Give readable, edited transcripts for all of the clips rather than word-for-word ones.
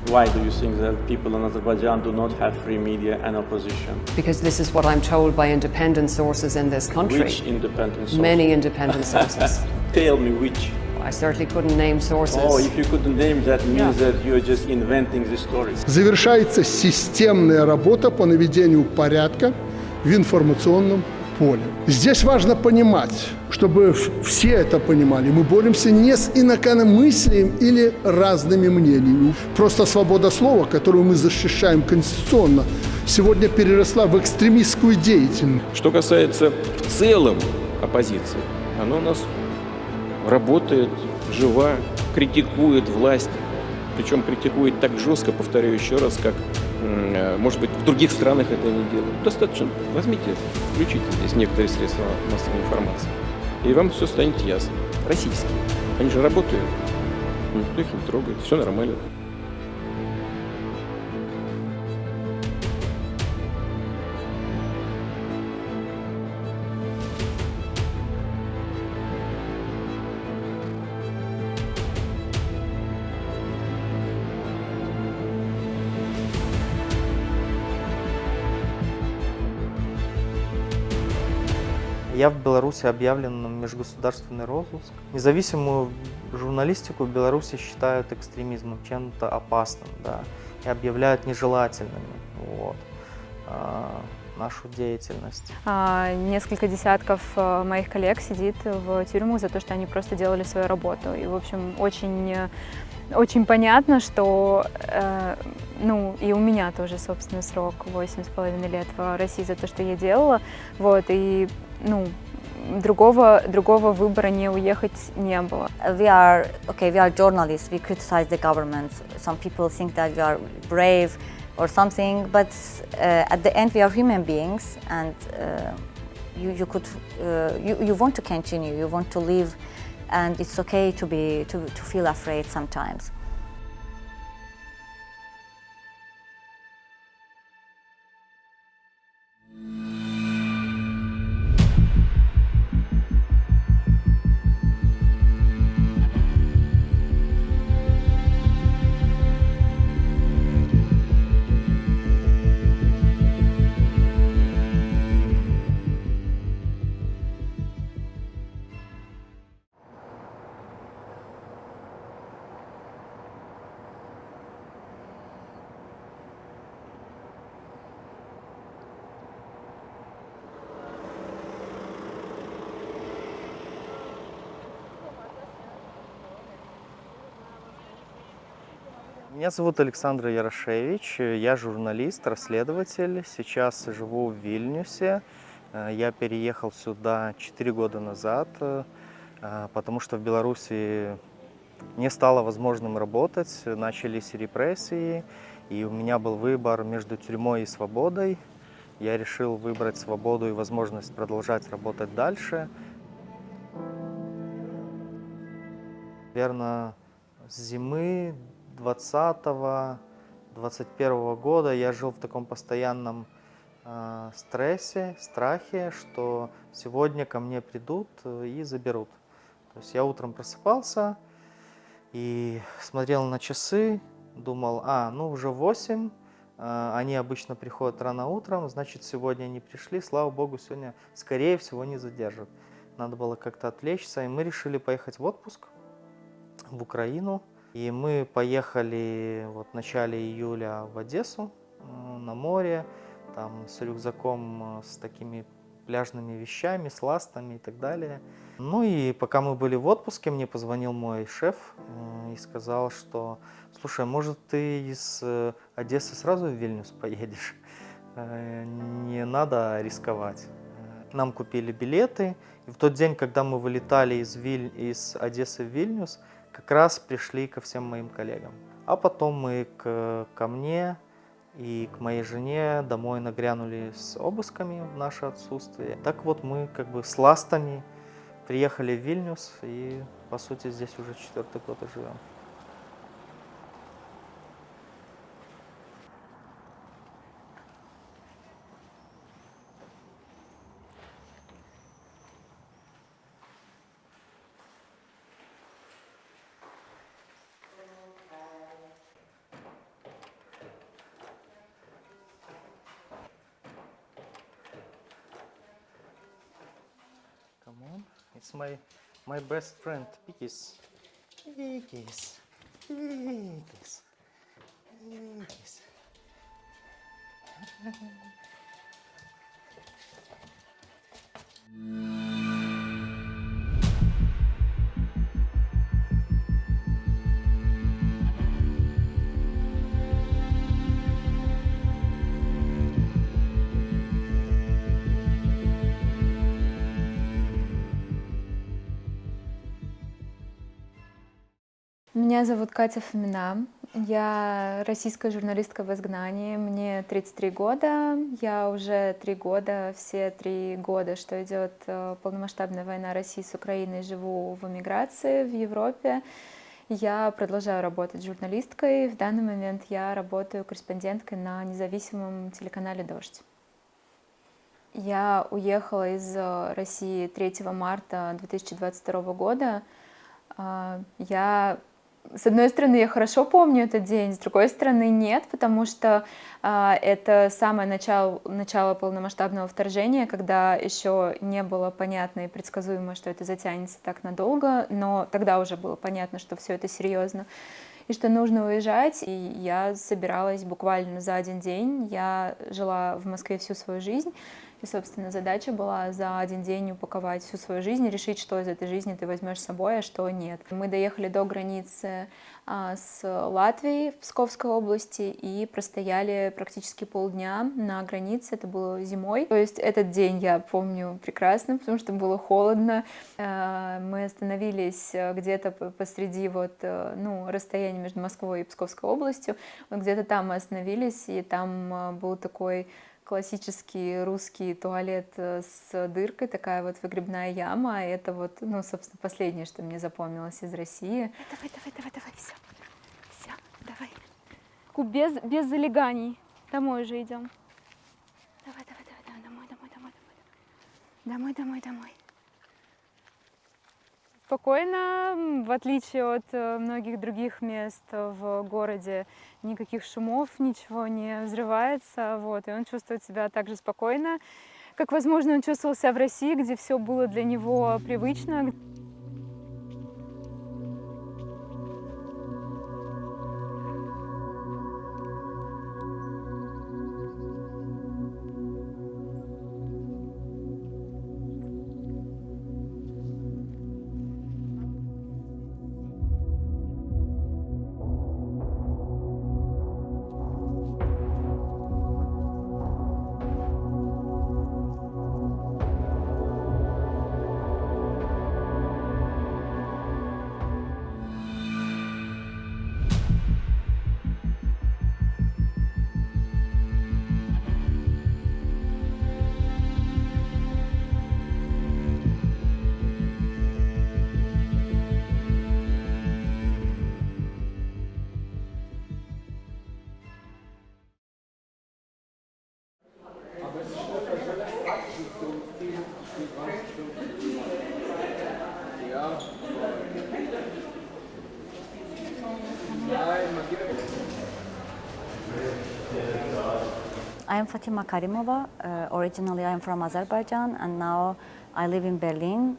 Why do you think that people in Azerbaijan do not have free media and opposition? Because this is what I'm told by independent sources in this country. Which independent sources? Many independent sources. Tell me which. I certainly couldn't name sources. Oh, if you couldn't name, that means that you're just inventing the stories. Завершается системная работа по наведению порядка в информационном поле. Здесь важно понимать, чтобы все это понимали. Мы боремся не с инакомыслием или разными мнениями. Просто свобода слова, которую мы защищаем конституционно, сегодня переросла в экстремистскую деятельность. Что касается в целом оппозиции, она у нас работает, жива, критикует власть, причем критикует так жестко, повторяю еще раз, как, может быть, в других странах это не делают. Достаточно, возьмите, включите здесь некоторые средства массовой информации, и вам все станет ясно. Российские. Они же работают, никто их не трогает, все нормально. Я в Беларуси объявлен на межгосударственный розыск. Независимую журналистику в Беларуси считают экстремизмом, чем-то опасным, да, и объявляют нежелательными нашу деятельность. Несколько десятков моих коллег сидит в тюрьму за то, что они просто делали свою работу. И, в общем, очень понятно, что, и у меня тоже, собственно, срок 8,5 лет в России за то, что я делала, и, другого выбора не уехать не было. We are journalists, we criticize the government. Some people think that we are brave or something, but at the end we are human beings, and you want to continue, you want to live, and it's okay to feel afraid sometimes. Меня зовут Александр Ярошевич, я журналист, расследователь. Сейчас живу в Вильнюсе. Я переехал сюда 4 года назад, потому что в Беларуси не стало возможным работать, начались репрессии, и у меня был выбор между тюрьмой и свободой. Я решил выбрать свободу и возможность продолжать работать дальше. Наверное, с зимы 2020-2021 года я жил в таком постоянном стрессе, страхе, что сегодня ко мне придут и заберут. То есть я утром просыпался и смотрел на часы, думал, уже 8, они обычно приходят рано утром, значит, сегодня они пришли, слава богу, сегодня, скорее всего, не задержат. Надо было как-то отвлечься, и мы решили поехать в отпуск в Украину. И мы поехали в начале июля в Одессу на море, там с рюкзаком, с такими пляжными вещами, с ластами и так далее. И пока мы были в отпуске, мне позвонил мой шеф и сказал, что, слушай, может, ты из Одессы сразу в Вильнюс поедешь? Не надо рисковать. Нам купили билеты, и в тот день, когда мы вылетали из Одессы в Вильнюс, как раз пришли ко всем моим коллегам. А потом мы ко мне и к моей жене домой нагрянули с обысками в наше отсутствие. Так вот мы с ластами приехали в Вильнюс и, по сути, здесь уже 4-й год и живем. It's my best friend, Pikis. Pikis. Pikis. Pikis. Меня зовут Катя Фомина. Я российская журналистка в изгнании. Мне 33 года. Я уже 3 года, все 3 года, что идет полномасштабная война России с Украиной, живу в эмиграции в Европе. Я продолжаю работать журналисткой. В данный момент я работаю корреспонденткой на независимом телеканале «Дождь». Я уехала из России 3 марта 2022 года. С одной стороны, я хорошо помню этот день, с другой стороны, нет, потому что это самое начало полномасштабного вторжения, когда еще не было понятно и предсказуемо, что это затянется так надолго, но тогда уже было понятно, что все это серьезно и что нужно уезжать. И я собиралась буквально за один день. Я жила в Москве всю свою жизнь. И, собственно, задача была за один день упаковать всю свою жизнь, решить, что из этой жизни ты возьмешь с собой, а что нет. Мы доехали до границы с Латвией в Псковской области и простояли практически полдня на границе. Это было зимой. То есть этот день я помню прекрасно, потому что было холодно. Мы остановились где-то посреди расстояния между Москвой и Псковской областью. Вот где-то там мы остановились, и там был такой классический русский туалет с дыркой, такая вот выгребная яма. Это вот, собственно, последнее, что мне запомнилось из России. Давай, все, давай. Без залеганий. Домой уже идем. Давай, домой. Спокойно, в отличие от многих других мест в городе, никаких шумов, ничего не взрывается, и он чувствует себя так же спокойно, как, возможно, он чувствовал себя в России, где все было для него привычно. I am Fatima Karimova. Originally, I am from Azerbaijan, and now I live in Berlin.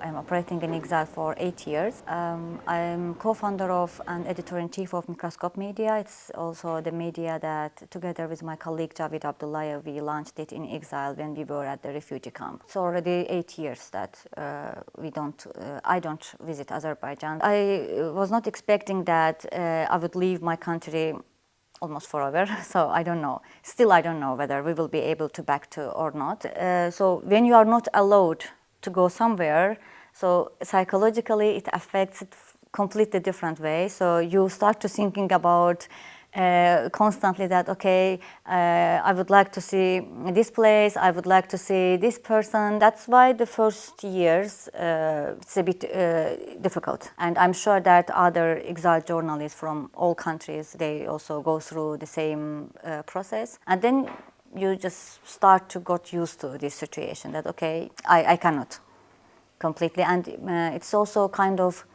I'm operating in exile for 8 years. I'm co-founder of and editor-in-chief of Microscope Media. It's also the media that, together with my colleague Javid Abdullayev, we launched it in exile when we were at the refugee camp. It's already 8 years that I don't visit Azerbaijan. I was not expecting that I would leave my country almost forever, so I don't know. Still, I don't know whether we will be able to back to or not. So when you are not allowed to go somewhere, so psychologically it affects it completely different way. So you start to thinking about constantly that, okay, I would like to see this place, I would like to see this person. That's why the first years it's a bit difficult. And I'm sure that other exiled journalists from all countries, they also go through the same process. And then you just start to get used to this situation that, okay, I cannot completely. And it's also kind of,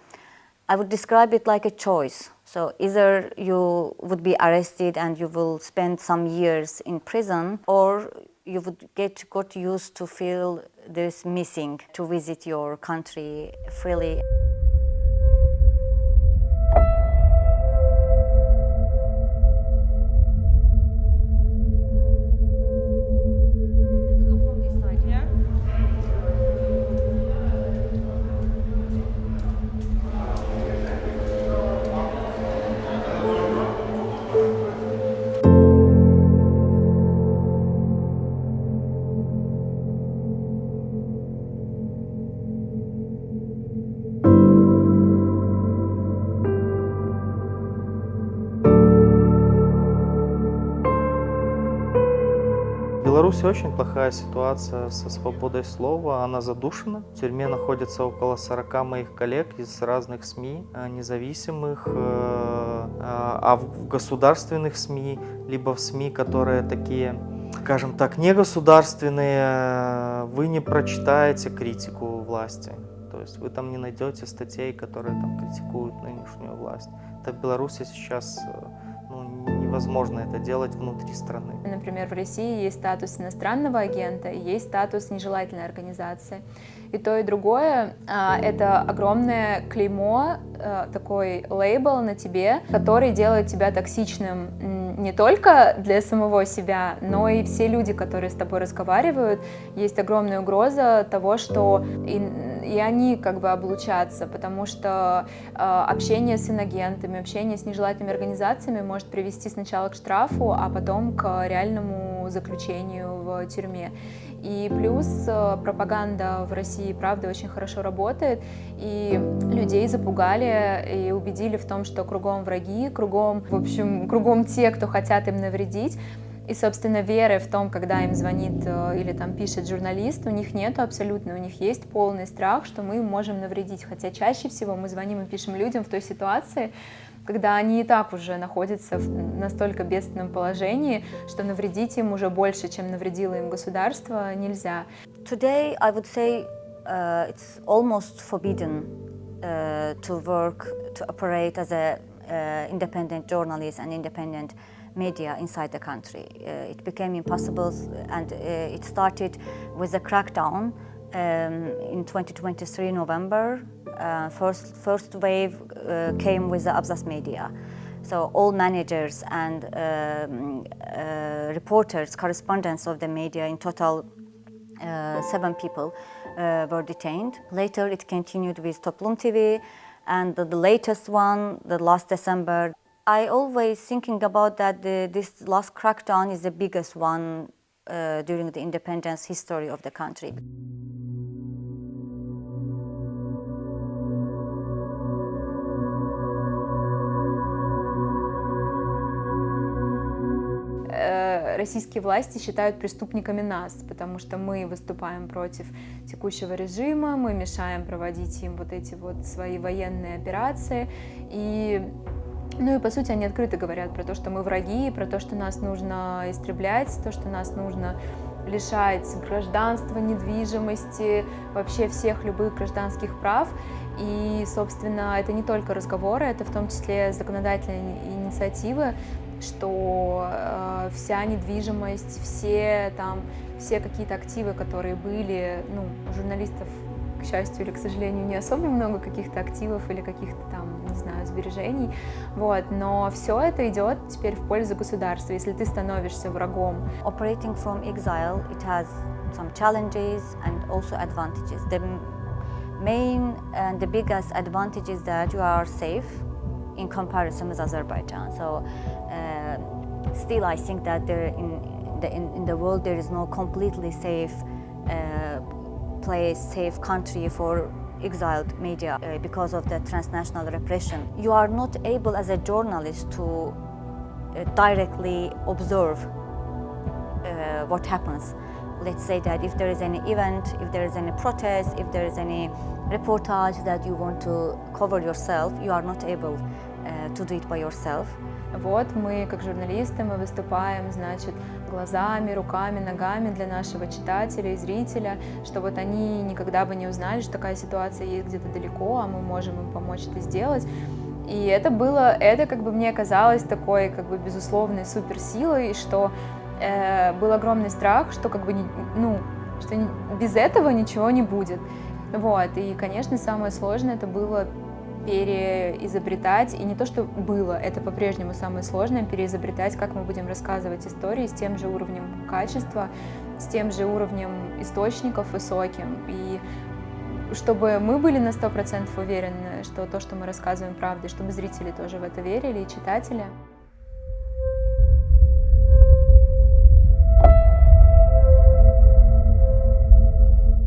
I would describe it like a choice. So either you would be arrested and you will spend some years in prison, or you would got used to feel this missing, to visit your country freely. Let's go from this side here. В Беларуси очень плохая ситуация со свободой слова, она задушена. В тюрьме находится около 40 моих коллег из разных СМИ, независимых, а в государственных СМИ, либо в СМИ, которые такие, скажем так, негосударственные, вы не прочитаете критику власти. То есть вы там не найдете статей, которые там критикуют нынешнюю власть. Это в Беларуси сейчас невозможно это делать внутри страны. Например, в России есть статус иностранного агента и есть статус нежелательной организации. И то, и другое — это огромное клеймо, такой лейбл на тебе, который делает тебя токсичным не только для самого себя, но и все люди, которые с тобой разговаривают. Есть огромная угроза того, что и они как бы облучатся, потому что общение с инагентами, общение с нежелательными организациями может привести сначала к штрафу, а потом к реальному заключению в тюрьме. И плюс пропаганда в России, правда, очень хорошо работает, и людей запугали и убедили в том, что кругом враги, кругом те, кто хотят им навредить. И, собственно, веры в том, когда им звонит или там пишет журналист, у них нету абсолютно, у них есть полный страх, что мы им можем навредить. Хотя чаще всего мы звоним и пишем людям в той ситуации, когда они и так уже находятся в настолько бедственном положении, что навредить им уже больше, чем навредило им государство, нельзя. Today, I would say it's almost forbidden to operate as a independent journalist and independent media inside the country. It became impossible, and it started with a crackdown in 2023 November. First wave came with the Abzas media. So all managers and reporters, correspondents of the media, in total 7 people were detained. Later it continued with Toplum TV, and the latest one, the last December. I always thinking about that this last crackdown is the biggest one during the independence history of the country. Российские власти считают преступниками нас, потому что мы выступаем против текущего режима, мы мешаем проводить им вот эти вот свои военные операции. И по сути, они открыто говорят про то, что мы враги, про то, что нас нужно истреблять, то, что нас нужно лишать гражданства, недвижимости, вообще всех любых гражданских прав. И, собственно, это не только разговоры, это в том числе законодательные инициативы, что вся недвижимость, все какие-то активы, которые были, у журналистов, к счастью или к сожалению, не особо много каких-то активов или каких-то там, не знаю, сбережений, но все это идет теперь в пользу государства, если ты становишься врагом. Operating from exile, it has some challenges and also advantages. The main and the biggest advantage is that you are safe in comparison with Azerbaijan. So still I think that in the world there is no completely safe place, safe country for exiled media because of the transnational repression. You are not able as a journalist to directly observe what happens. Let's say that if there is any event, if there is any protest, if there is any reportage that you want to cover yourself, you are not able to do it by yourself. Вот мы, как журналисты, мы выступаем, значит, глазами, руками, ногами для нашего читателя и зрителя, что вот они никогда бы не узнали, что такая ситуация есть где-то далеко, а мы можем им помочь это сделать. И это как бы мне казалось такой как бы безусловной суперсилой, что был огромный страх, что как бы без этого ничего не будет. Вот. И, конечно, самое сложное это было переизобретать, и не то, что было, это по-прежнему самое сложное, переизобретать, как мы будем рассказывать истории с тем же уровнем качества, с тем же уровнем источников высоким, и чтобы мы были на 100% уверены, что то, что мы рассказываем, правда, и чтобы зрители тоже в это верили, и читатели.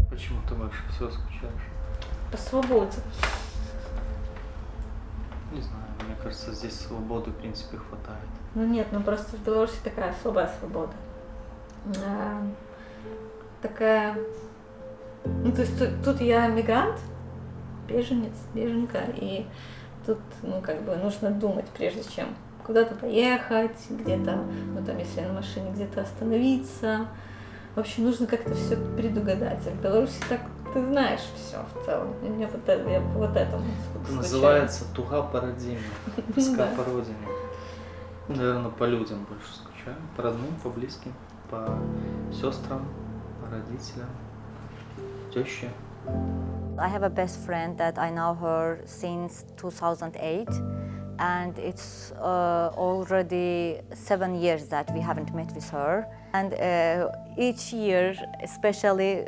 Почему ты больше всего скучаешь? По свободе. Не знаю, мне кажется, здесь свободы, в принципе, хватает. Ну нет, просто в Беларуси такая особая свобода. Такая... Ну, то есть тут я мигрант, беженка, и тут, как бы нужно думать, прежде чем куда-то поехать, где-то, если на машине где-то остановиться. В общем, нужно как-то все предугадать. А в Беларуси так ты знаешь все в целом. И мне я вот этому Это называется туга по родине, тоска по родине. Наверное, по людям больше скучаю. По родным, по близким, по сестрам, по родителям, теще. I have a best friend that I know her since 2008, and it's already 7 years that we haven't met with her. And each year, especially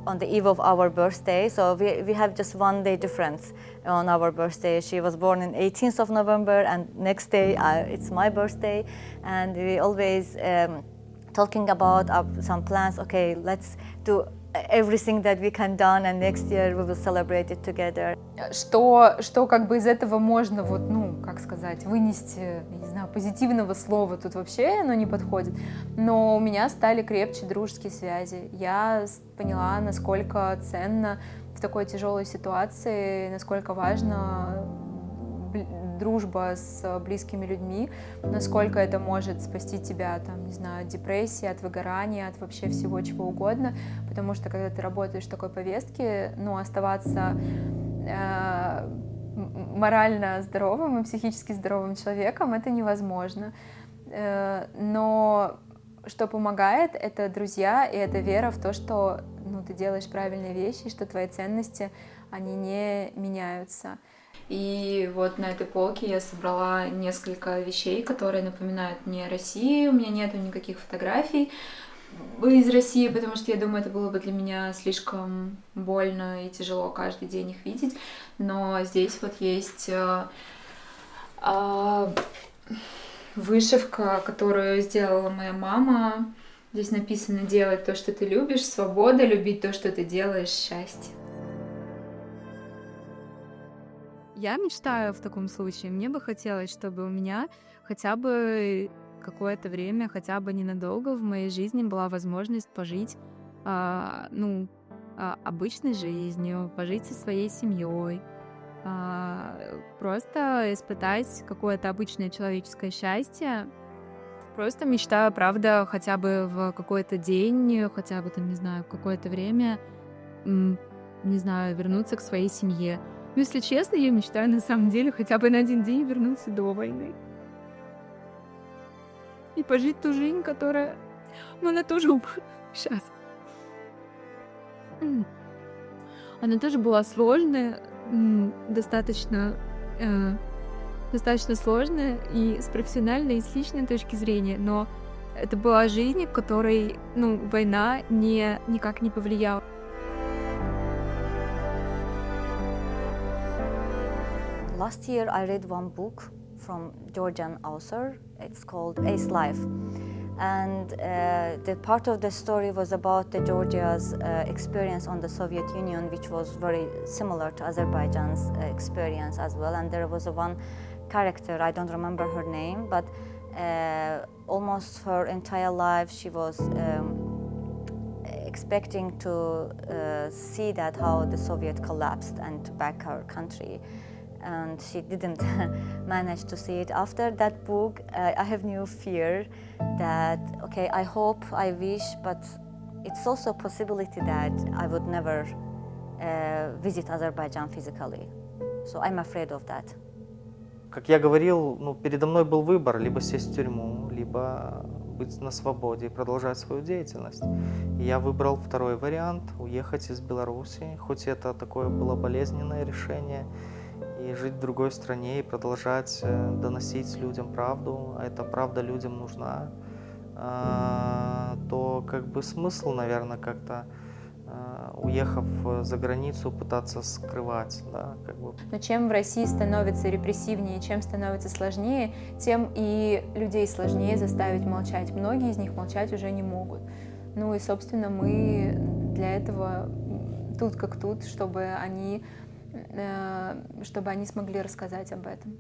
on the eve of our birthday, so we have just 1 day difference on our birthday. She was born on 18th of November, and next day it's my birthday, and we always talking about some plans. Okay, let's do everything that we can done, and next year we will celebrate it together. Что как бы из этого можно вынести, я не знаю, позитивного слова тут вообще оно не подходит, но у меня стали крепче дружеские связи. Я поняла, насколько ценно в такой тяжелой ситуации, насколько важно дружба с близкими людьми, насколько это может спасти тебя, от депрессии, от выгорания, от вообще всего чего угодно, потому что когда ты работаешь в такой повестке, оставаться морально здоровым и психически здоровым человеком это невозможно. Но что помогает, это друзья и это вера в то, что ты делаешь правильные вещи, что твои ценности, они не меняются. И вот на этой полке я собрала несколько вещей, которые напоминают мне о России. У меня нету никаких фотографий из России, потому что я думаю, это было бы для меня слишком больно и тяжело каждый день их видеть. Но здесь вот есть вышивка, которую сделала моя мама. Здесь написано: «Делать то, что ты любишь, свобода, любить то, что ты делаешь, счастье». Я мечтаю в таком случае. Мне бы хотелось, чтобы у меня хотя бы какое-то время, хотя бы ненадолго в моей жизни была возможность пожить, обычной жизнью, пожить со своей семьей, просто испытать какое-то обычное человеческое счастье. Просто мечтаю, правда, хотя бы в какой-то день, хотя бы в какое-то время, вернуться к своей семье. Если честно, я мечтаю на самом деле хотя бы на 1 день вернуться до войны. И пожить ту жизнь, которая... она тоже сейчас. Она тоже была сложная, достаточно сложная и с профессиональной, и с личной точки зрения, но это была жизнь, в которой, война никак не повлияла. Last year I read one book from Georgian author. It's called Ace Life. And the part of the story was about the Georgia's experience on the Soviet Union, which was very similar to Azerbaijan's experience as well. And there was one character, I don't remember her name, but almost her entire life she was expecting to see that how the Soviet collapsed and to back her country. And she didn't manage to see it. After that book, I have new fear that, okay, I hope, I wish, but it's also a possibility that I would never visit Azerbaijan physically. So I'm afraid of that. Как я говорил, ну, передо мной был выбор: либо сесть в тюрьму, либо быть на свободе и продолжать свою деятельность. И я выбрал второй вариант — уехать из Беларуси, хоть это такое было болезненное решение, и жить в другой стране, и продолжать доносить людям правду, а эта правда людям нужна, то как бы смысл, наверное, как-то, уехав за границу, пытаться скрывать, да, как бы. Но чем в России становится репрессивнее, чем становится сложнее, тем и людей сложнее заставить молчать. Многие из них молчать уже не могут. Ну и, собственно, мы для этого тут как тут, чтобы они смогли рассказать об этом.